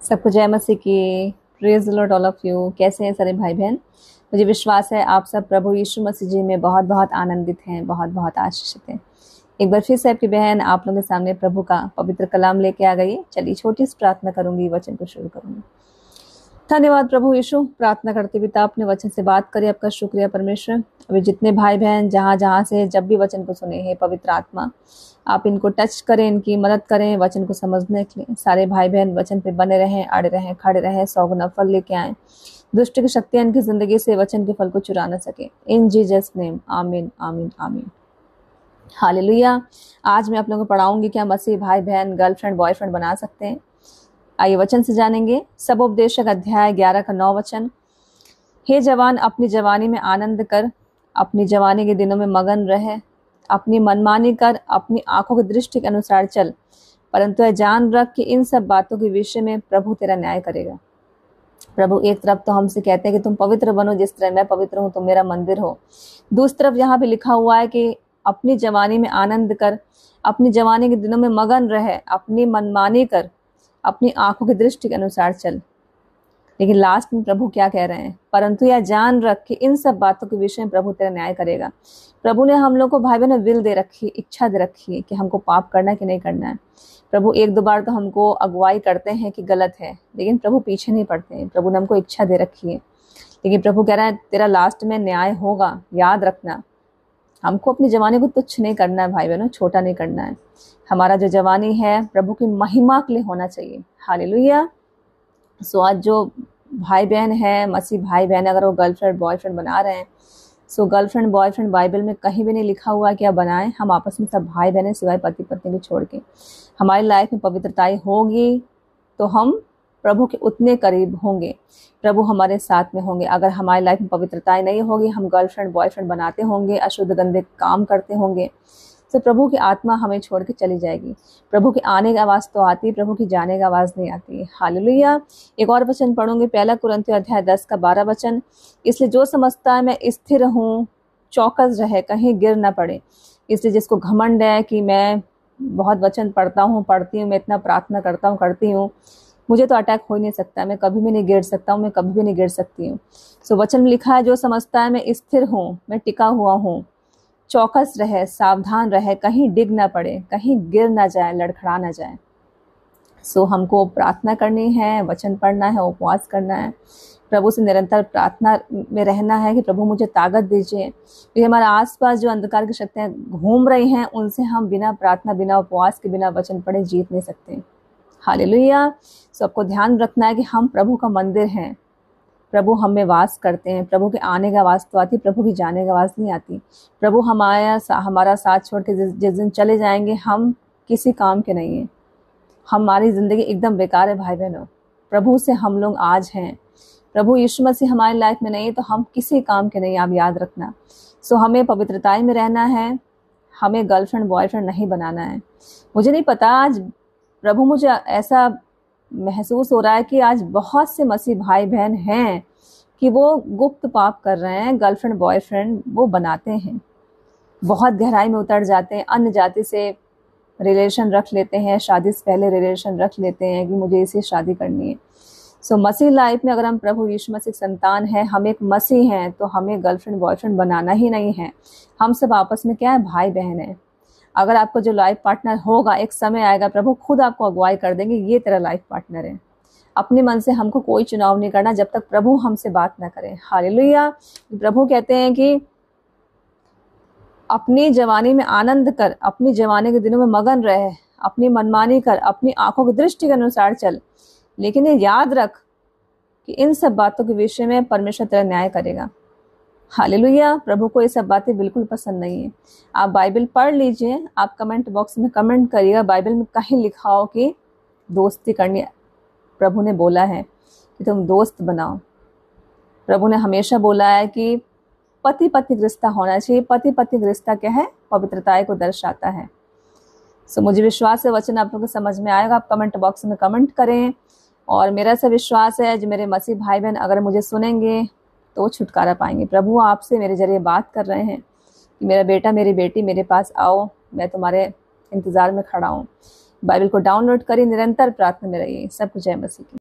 सबको जय मसीह की। Praise the Lord all of you. कैसे हैं सारे भाई बहन? मुझे विश्वास है आप सब प्रभु यीशु मसीह जी में बहुत बहुत आनंदित हैं, बहुत बहुत आशीषित हैं। एक बार फिर से आपकी बहन आप लोगों के सामने प्रभु का पवित्र कलाम लेके आ गई। चलिए छोटी सी प्रार्थना करूंगी, वचन को शुरू करूंगी। धन्यवाद प्रभु यीशु। प्रार्थना करते पिता अपने वचन से बात करें। आपका शुक्रिया परमेश्वर। अभी जितने भाई बहन जहाँ जहाँ से जब भी वचन को सुने हैं, पवित्र आत्मा आप इनको टच करें, इनकी मदद करें वचन को समझने के लिए। सारे भाई बहन वचन पे बने रहें, अड़े रहें, खड़े रहें, 100 गुना फल लेके आए। दुष्ट की शक्तियां इनकी जिंदगी से वचन के फल को चुरा न सके। इन जीसस नेम, आमीन आमीन आमीन। हालेलुया। आज मैं आप लोगों को पढ़ाऊंगी क्या मसीह भाई बहन गर्लफ्रेंड बॉयफ्रेंड बना सकते हैं। आइए वचन से जानेंगे। सबोपदेशक अध्याय 11 का 9 वचन। हे जवान, अपनी जवानी में आनंद कर, अपनी जवानी के दिनों में मगन रहे, अपनी मनमानी कर, अपनी आंखों की दृष्टि के अनुसार चल, परंतु यह जान रख कि इन सब बातों के विषय में प्रभु तेरा न्याय करेगा। प्रभु एक तरफ तो हमसे कहते हैं कि तुम पवित्र बनो जिस तरह मैं पवित्र हूँ, तुम मेरा मंदिर हो। दूसरी तरफ यहाँ पे लिखा हुआ है कि अपनी जवानी में आनंद कर, अपनी जवानी के दिनों में मगन रहे, अपनी मनमानी कर, अपनी आंखों की दृष्टि के अनुसार चल। लेकिन लास्ट में प्रभु क्या कह रहे हैं? परंतु यह जान रख कि इन सब बातों के विषय में प्रभु तेरा न्याय करेगा। प्रभु ने हम लोग को भाई बहन विल दे रखी, इच्छा दे रखी है कि हमको पाप करना है कि नहीं करना है। प्रभु एक दो बार तो हमको अगुवाई करते हैं कि गलत है, लेकिन प्रभु पीछे नहीं पड़ते हैं। प्रभु ने हमको इच्छा दे रखी है, लेकिन प्रभु कह रहा है तेरा लास्ट में न्याय होगा। याद रखना, हमको अपनी जवानी को तुच्छ नहीं करना है भाई बहनों, छोटा नहीं करना है। हमारा जो जवानी है प्रभु की महिमा के लिए होना चाहिए। हालेलुया। सो आज जो भाई बहन है, मसीह भाई बहन, अगर वो गर्लफ्रेंड बॉयफ्रेंड बना रहे हैं, सो गर्लफ्रेंड बॉयफ्रेंड बाइबल में कहीं भी नहीं लिखा हुआ है कि आप बनाएं। हम आपस में सब भाई बहन सिवाय पति पत्नी को छोड़ के। हमारी लाइफ में पवित्रताई होगी तो हम प्रभु के उतने करीब होंगे, प्रभु हमारे साथ में होंगे। अगर हमारी लाइफ में पवित्रताई नहीं होगी, हम गर्लफ्रेंड बॉयफ्रेंड बनाते होंगे, अशुद्ध गंदे काम करते होंगे, तो प्रभु की आत्मा हमें छोड़ के चली जाएगी। प्रभु की आने की आवाज़ तो आती है, प्रभु की जाने की आवाज़ नहीं आती। हालेलुया। एक और वचन पढ़ूंगे, 1 कुरिन्थियों अध्याय 10 का 12 वचन। इसलिए जो समझता है मैं स्थिर हूँ, चौकस रहे, कहीं गिर न पड़े। इसलिए जिसको घमंड है कि मैं बहुत वचन पढ़ता हूँ, पढ़ती हूँ, मैं इतना प्रार्थना करता हूँ, करती हूँ, मुझे तो अटैक हो ही नहीं सकता, मैं कभी भी नहीं गिर सकता हूँ, मैं कभी भी नहीं गिर सकती हूँ। सो वचन में लिखा है जो समझता है मैं स्थिर हूँ, मैं टिका हुआ हूँ, चौकस रहे, सावधान रहे, कहीं डिग ना पड़े, कहीं गिर ना जाए, लड़खड़ा ना जाए। सो हमको प्रार्थना करनी है, वचन पढ़ना है, उपवास करना है, प्रभु से निरंतर प्रार्थना में रहना है कि प्रभु मुझे ताकत दीजिए। क्योंकि हमारे आसपास जो अंधकार की शक्तियाँ घूम रही हैं, उनसे हम बिना प्रार्थना, बिना उपवास के, बिना वचन पढ़े जीत नहीं सकते। हालेलुया। सो आपको ध्यान रखना है कि हम प्रभु का मंदिर हैं, प्रभु हम में वास करते हैं। प्रभु के आने का आवाज़ तो आती, प्रभु की जाने की आवाज़ नहीं आती। प्रभु हमारा साथ छोड़ के जिस दिन चले जाएंगे, हम किसी काम के नहीं हैं। हमारी ज़िंदगी एकदम बेकार है भाई बहनों। प्रभु से हम लोग आज हैं, प्रभु यीशु मसीह हमारी लाइफ में नहीं है तो हम किसी काम के नहीं। आप याद रखना। सो हमें पवित्रताई में रहना है, हमें गर्लफ्रेंड बॉयफ्रेंड नहीं बनाना है। मुझे नहीं पता, आज प्रभु मुझे ऐसा महसूस हो रहा है कि आज बहुत से मसीह भाई बहन हैं कि वो गुप्त पाप कर रहे हैं, गर्लफ्रेंड बॉयफ्रेंड वो बनाते हैं, बहुत गहराई में उतर जाते हैं, अन्य जाति से रिलेशन रख लेते हैं, शादी से पहले रिलेशन रख लेते हैं कि मुझे इसे शादी करनी है। सो मसीह लाइफ में अगर हम प्रभु यीशु मसीह संतान हैं, हम एक मसीह हैं, तो हमें गर्लफ्रेंड बॉयफ्रेंड बनाना ही नहीं है। हम सब आपस में क्या है, भाई बहन है। अगर आपको जो लाइफ पार्टनर होगा, एक समय आएगा प्रभु खुद आपको अगुवाई कर देंगे, ये तेरा लाइफ पार्टनर है। अपने मन से हमको कोई चुनाव नहीं करना जब तक प्रभु हमसे बात ना करें। हालेलुया। प्रभु कहते हैं कि अपनी जवानी में आनंद कर, अपनी जवानी के दिनों में मगन रहे, अपनी मनमानी कर, अपनी आंखों की दृष्टि के अनुसार चल, लेकिन ये याद रख कि इन सब बातों के विषय में परमेश्वर तेरा न्याय करेगा। हालेलुया। प्रभु को ये सब बातें बिल्कुल पसंद नहीं है। आप बाइबल पढ़ लीजिए, आप कमेंट बॉक्स में कमेंट करिएगा, बाइबल में कहीं लिखा हो कि दोस्ती करनी प्रभु ने बोला है कि तुम दोस्त बनाओ। प्रभु ने हमेशा बोला है कि पति पत्नी रिश्ता होना चाहिए। पति पत्नी रिश्ता क्या है? पवित्रता को दर्शाता है। सो मुझे विश्वास है वचन आप लोगों को समझ में आएगा। आप कमेंट बॉक्स में कमेंट करें, और मेरा ऐसा विश्वास है जो मेरे मसीह भाई बहन अगर मुझे सुनेंगे तो वो छुटकारा पाएंगे। प्रभु आपसे मेरे जरिए बात कर रहे हैं कि मेरा बेटा मेरी बेटी मेरे पास आओ, मैं तुम्हारे इंतज़ार में खड़ा हूँ। बाइबल को डाउनलोड करिए, निरंतर प्रार्थना में रहिए। सबको जय मसीह की।